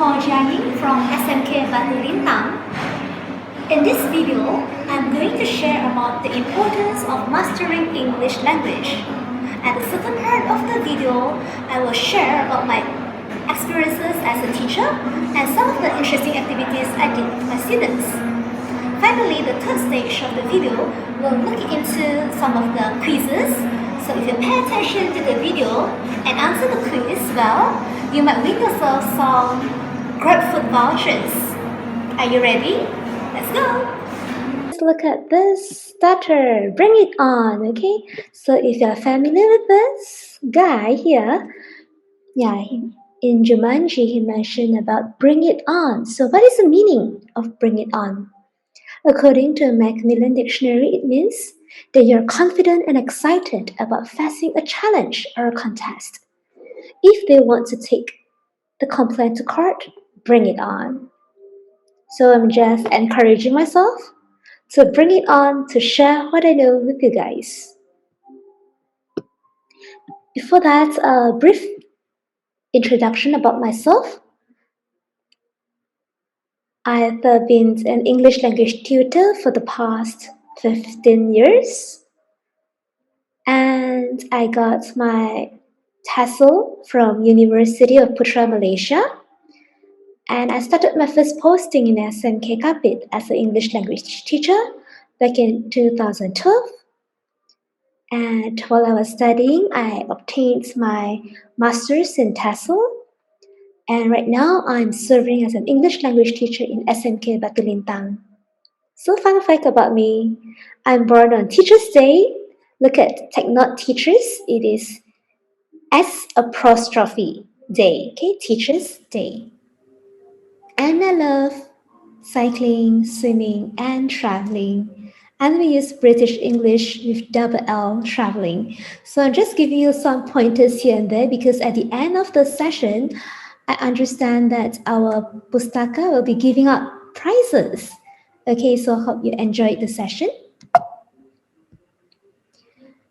Ho Jia Yiing from SMK Batu, Lintang. In this video, I'm going to share about the importance of mastering English language. At the second part of the video, I will share about my experiences as a teacher and some of the interesting activities I did with my students. Finally, the third stage of the video will look into some of the quizzes. So if you pay attention to the video and answer the quiz well, you might win yourself some Grab food vouchers. Are you ready? Let's go! Let's look at this starter. Bring it on, okay? So if you're familiar with this guy here, in Jumanji, he mentioned about bring it on. So what is the meaning of bring it on? According to a Macmillan dictionary, it means that you're confident and excited about facing a challenge or a contest. If they want to take the complaint to court, bring it on. So I'm just encouraging myself to bring it on to share what I know with you guys. Before that, a brief introduction about myself. I've been an English language tutor for the past 15 years. And I got my TESOL from University of Putra, Malaysia. And I started my first posting in SMK Kapit as an English language teacher back in 2012. And while I was studying, I obtained my master's in TESOL. And right now, I'm serving as an English language teacher in SMK Batu Lintang. So fun fact about me, I'm born on Teachers' Day. Look at Technot Teachers, it is S' Day, okay, Teachers' Day. And I love cycling, swimming, and traveling. And we use British English with double L, traveling. So I'm just giving you some pointers here and there because at the end of the session, I understand that our Pustaka will be giving out prizes. Okay, so I hope you enjoyed the session.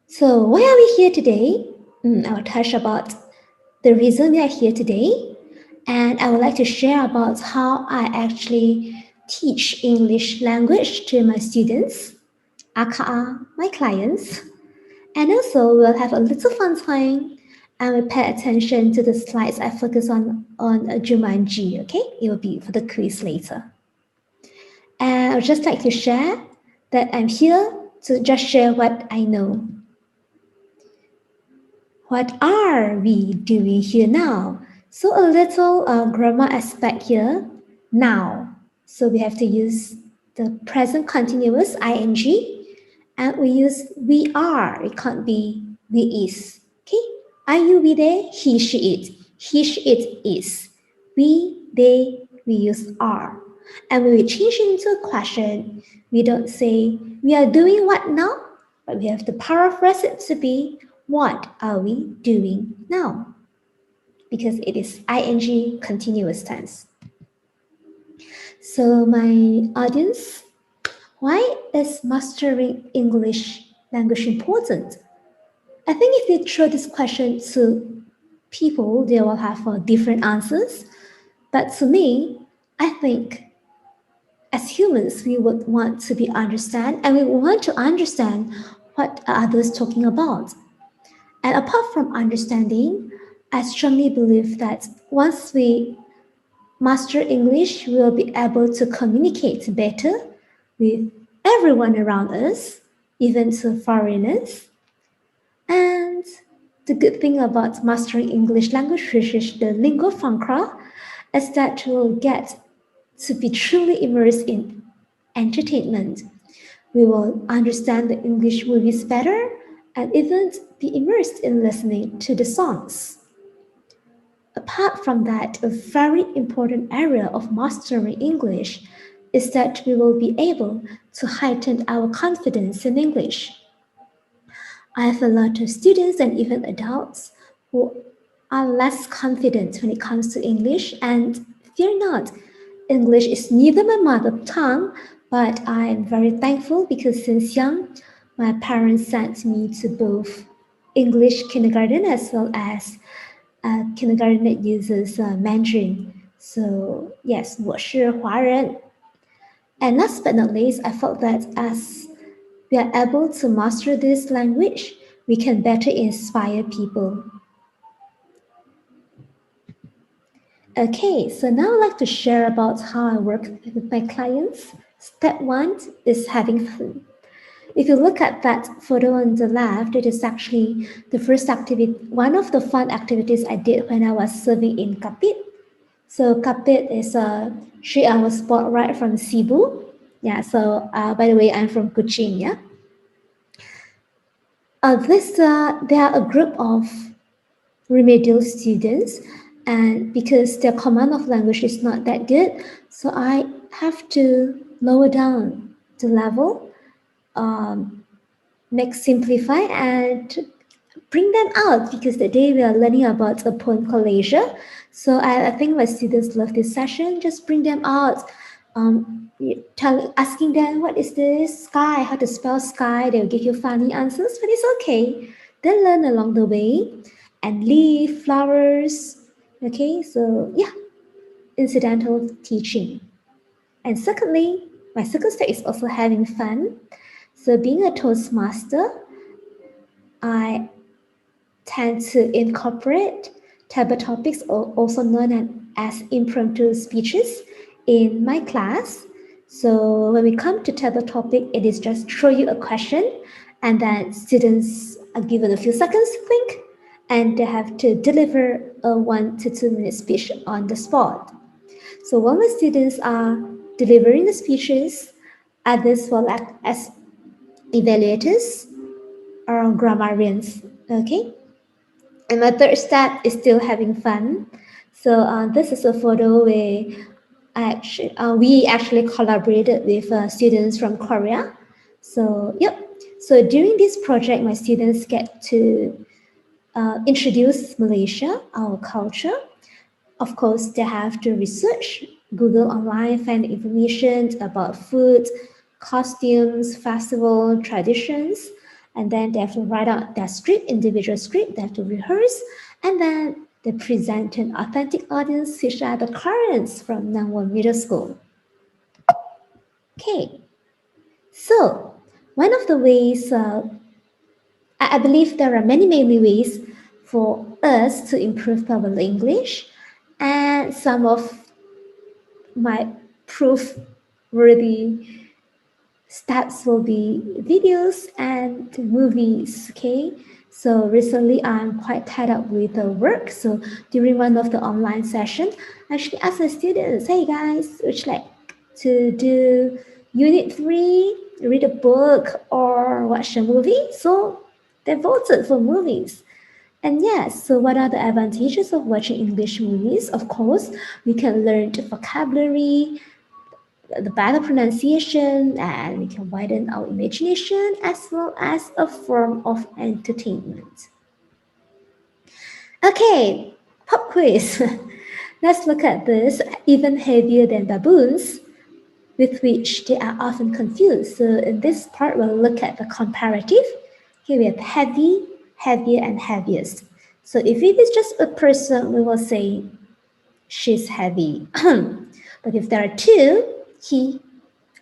So why are we here today? I will touch about the reason we are here today. And I would like to share about how I actually teach English language to my students, aka my clients. And also we'll have a little fun time and we'll pay attention to the slides I focus on Jumanji, okay? It will be for the quiz later. And I would just like to share that I'm here to just share what I know. What are we doing here now? So a little grammar aspect here, now. So we have to use the present continuous ing and we use we are, it can't be we is. Okay, are you, we, they, he, she, it. He, she, it is. We, they, we use are. And when we change it into a question, we don't say we are doing what now, but we have to paraphrase it to be what are we doing now? Because it is ing continuous tense. So my audience, why is mastering English language important? I think if you throw this question to people, they will have different answers. But to me, I think as humans, we would want to be understand and we want to understand what are others talking about. And apart from understanding, I strongly believe that once we master English, we will be able to communicate better with everyone around us, even to foreigners. And the good thing about mastering English language, which is the lingua franca, is that we'll get to be truly immersed in entertainment. We will understand the English movies better and even be immersed in listening to the songs. Apart from that, a very important area of mastering English is that we will be able to heighten our confidence in English. I have a lot of students and even adults who are less confident when it comes to English, and fear not, English is neither my mother tongue, but I am very thankful because since young, my parents sent me to both English kindergarten as well as kindergarten that uses Mandarin. So yes, 我是华人. And last but not least, I felt that as we are able to master this language, we can better inspire people. Okay, so now I'd like to share about how I work with my clients. Step 1 is having fun. If you look at that photo on the left, it is actually the first activity, one of the fun activities I did when I was serving in Kapit. So Kapit is a 3-hour sport ride from Sibu. Yeah, so by the way, I'm from Kuching, yeah. They are a group of remedial students, and because their command of language is not that good, so I have to lower down the level, simplify and bring them out, because today we are learning about a poem called leisure. So I think my students love this session. Just bring them out, asking them what is this sky, how to spell sky. They'll give you funny answers, but it's okay. They'll learn along the way. And leaf, flowers. Okay, so yeah, incidental teaching. And secondly, my second step is also having fun. So being a Toastmaster, I tend to incorporate table topics, also known as impromptu speeches, in my class. So when we come to table topic, it is just throw you a question, and then students are given a few seconds to think, and they have to deliver a 1 to 2 minute speech on the spot. So while my students are delivering the speeches, others will act as evaluators or grammarians. Okay. And my third step is still having fun. So this is a photo where we actually collaborated with students from Korea. So yep. So during this project, my students get to introduce Malaysia, our culture. Of course, they have to research, Google online, find information about food, costumes, festival, traditions, and then they have to write out their script, individual script, they have to rehearse, and then they present to an authentic audience, which are the currents from Nangwon Middle School. Okay, so one of the ways, I believe there are many ways for us to improve our English, and some of my proof-worthy steps will be videos and movies. Okay, so recently I'm quite tied up with the work, so during one of the online sessions I actually asked the students, hey guys, would you like to do unit 3, read a book or watch a movie? So they voted for movies. And yes, so what are the advantages of watching English movies? Of course, we can learn the vocabulary, the better pronunciation, and we can widen our imagination, as well as a form of entertainment. Okay, pop quiz. Let's look at this. Even heavier than baboons, with which they are often confused. So in this part, we'll look at the comparative. Here we have heavy, heavier, and heaviest. So if it is just a person, we will say she's heavy. But if there are two, he,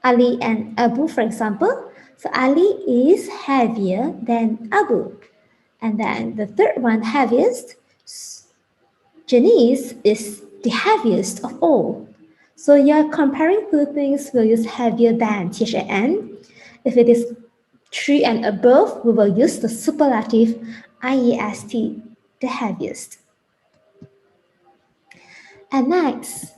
Ali, and Abu, for example, so Ali is heavier than Abu. And then the third one, heaviest, Janice is the heaviest of all. So you're comparing two things, we'll use heavier than, THAN. If it is 3 and above, we will use the superlative, IEST, the heaviest. And next,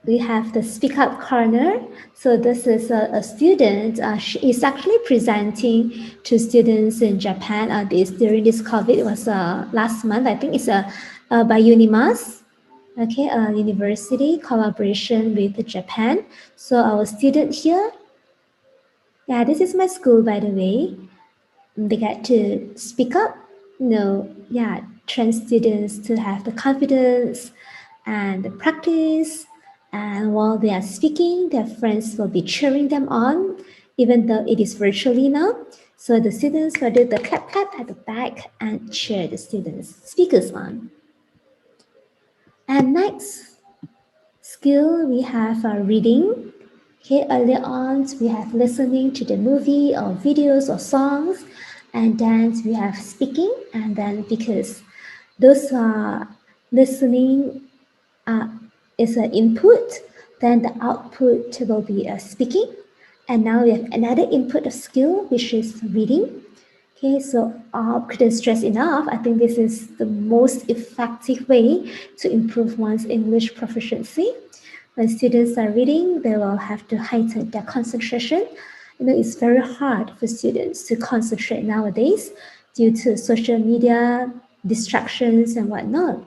we have the Speak Up corner. So this is a student. She is actually presenting to students in Japan. During this COVID, it was last month. I think it's by Unimas. Okay, a university collaboration with Japan. So our student here, yeah, this is my school, by the way. They get to speak up, train students to have the confidence and the practice. And while they are speaking, their friends will be cheering them on, even though it is virtually now. So the students will do the clap at the back and cheer the students, speakers on. And next skill we have reading. Okay, earlier on we have listening to the movie or videos or songs, and then we have speaking, and then because those listening is an input, then the output will be speaking. And now we have another input of skill, which is reading. Okay, so couldn't stress enough. I think this is the most effective way to improve one's English proficiency. When students are reading, they will have to heighten their concentration. It's very hard for students to concentrate nowadays due to social media, distractions, and whatnot.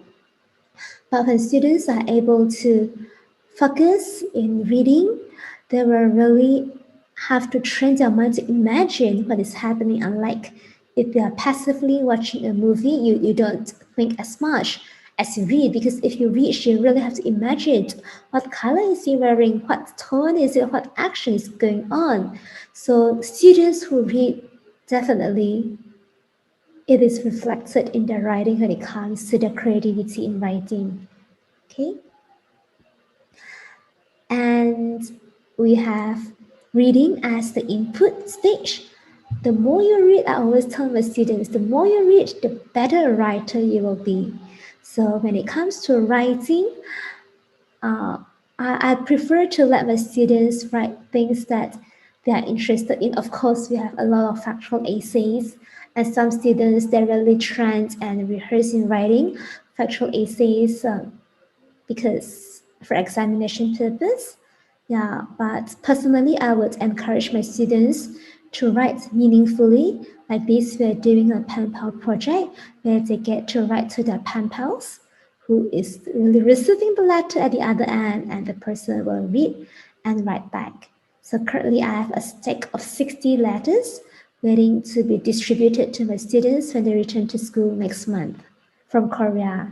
But when students are able to focus in reading, they will really have to train their mind to imagine what is happening. Unlike if you are passively watching a movie, you don't think as much as you read, because if you read, you really have to imagine what color is he wearing, what tone is it, what action is going on. So students who read, definitely it is reflected in their writing when it comes to the creativity in writing. Okay, and we have reading as the input stage. The more you read, I always tell my students, the more you read, the better a writer you will be. So when it comes to writing, I prefer to let my students write things that they are interested in. Of course, we have a lot of factual essays, and some students, they're really trained and rehearse in writing factual essays because for examination purpose. Yeah, but personally, I would encourage my students to write meaningfully. Like this, we're doing a pen pal project where they get to write to their pen pals, who is really receiving the letter at the other end, and the person will read and write back. So currently, I have a stack of 60 letters waiting to be distributed to my students when they return to school next month from Korea.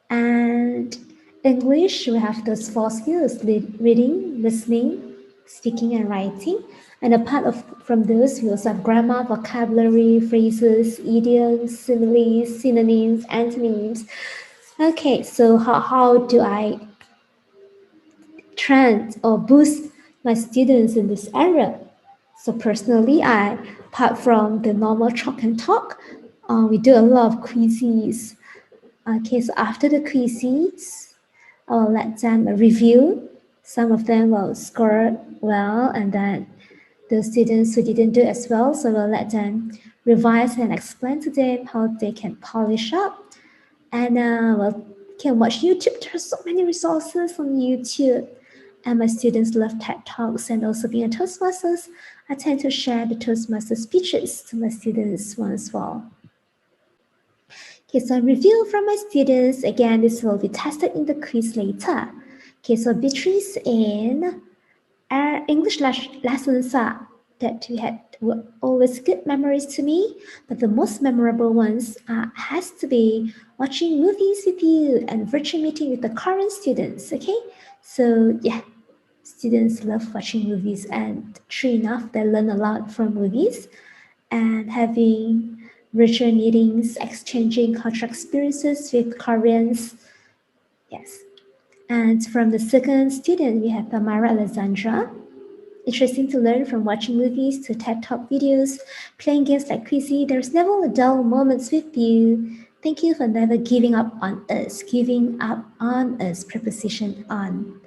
And English, we have those 4 skills: reading, listening, speaking, and writing. And from those, we also have grammar, vocabulary, phrases, idioms, similes, synonyms, antonyms. Okay, so how do I train or boost my students in this area? So personally, apart from the normal chalk and talk, we do a lot of quizzes. Okay, so after the quizzes, I will let them review. Some of them will score well, and then the students who didn't do as well, so we'll let them revise and explain to them how they can polish up. And can watch YouTube. There are so many resources on YouTube. And my students love TED Talks, and also being a Toastmasters, I tend to share the Toastmaster speeches to my students once as well. Okay, so review from my students. Again, this will be tested in the quiz later. Okay, so Beatrice in our English lessons that we had were always good memories to me, but the most memorable ones has to be watching movies with you and virtual meeting with the current students. Okay, so yeah, students love watching movies, and true enough, they learn a lot from movies. And having virtual meetings, exchanging cultural experiences with Koreans. Yes. And from the second student, we have Tamara Alexandra. Interesting to learn from watching movies to TED Talk videos, playing games like Quizzy. There's never a dull moments with you. Thank you for never giving up on us. Giving up on us, preposition on.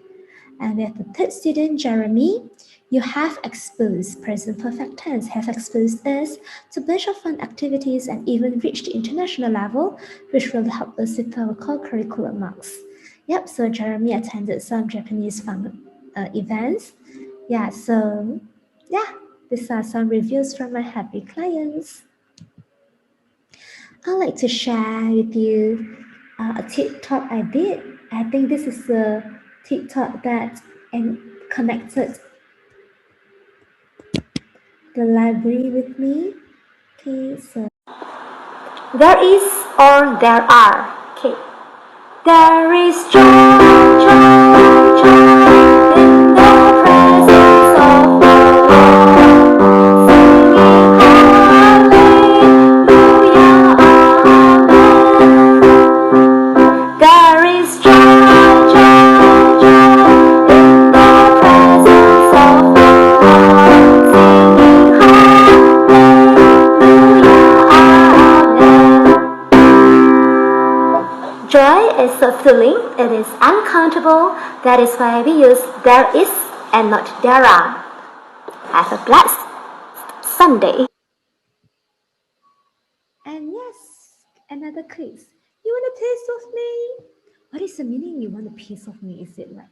And we have the third student, Jeremy. You have exposed, present perfect tense, have exposed us to a bunch of fun activities and even reached the international level, which will help us with our core curriculum marks. Yep, so Jeremy attended some Japanese fun events. Yeah, so yeah, these are some reviews from my happy clients. I'd like to share with you a TikTok I did. I think this is a TikTok that connected the library with me. Okay, so there is or there are. Okay, there is joy, joy, joy in the presence of the Lord. Singing hallelujah, amen. feeling, it is uncountable. That is why we use there is and not there are. Have a blessed Sunday. And yes, another quiz. You want a piece of me? What is the meaning you want a piece of me? Is it like,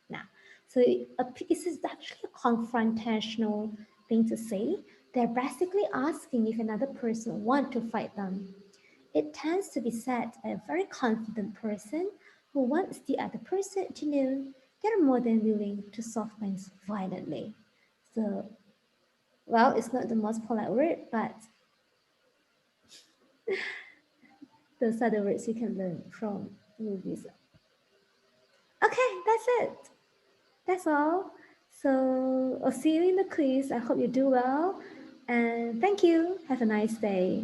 nah. So this is actually a confrontational thing to say. They're basically asking if another person want to fight them. It tends to be said by a very confident person who wants the other person to know they're more than willing to solve things violently. So, well, it's not the most polite word, but those are the words you can learn from movies. Okay, that's it. That's all. So I'll see you in the quiz. I hope you do well. And thank you. Have a nice day.